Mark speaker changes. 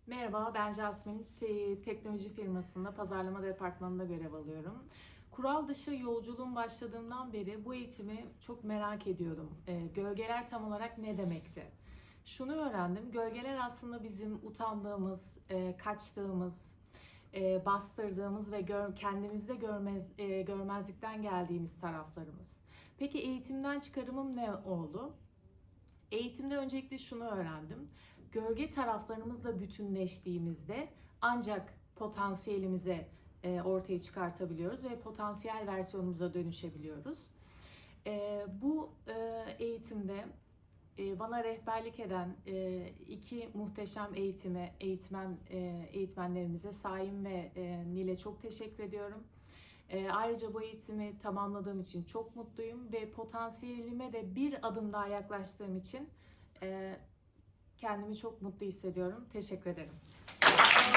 Speaker 1: Merhaba, ben Jasmine. Teknoloji firmasında pazarlama departmanında görev alıyorum. Kural dışı yolculuğum başladığından beri bu eğitimi çok merak ediyordum. Gölgeler tam olarak ne demekti? Şunu öğrendim, gölgeler aslında bizim utandığımız, kaçtığımız, bastırdığımız ve kendimizde görmezlikten geldiğimiz taraflarımız. Peki eğitimden çıkarımım ne oldu? Eğitimde öncelikle şunu öğrendim. Gölge taraflarımızla bütünleştiğimizde ancak potansiyelimize ortaya çıkartabiliyoruz ve potansiyel versiyonumuza dönüşebiliyoruz. Bu eğitimde bana rehberlik eden iki muhteşem eğitmenlerimize Saim ve Nil'e çok teşekkür ediyorum. Ayrıca bu eğitimi tamamladığım için çok mutluyum ve potansiyelime de bir adım daha yaklaştığım için kendimi çok mutlu hissediyorum. Teşekkür ederim.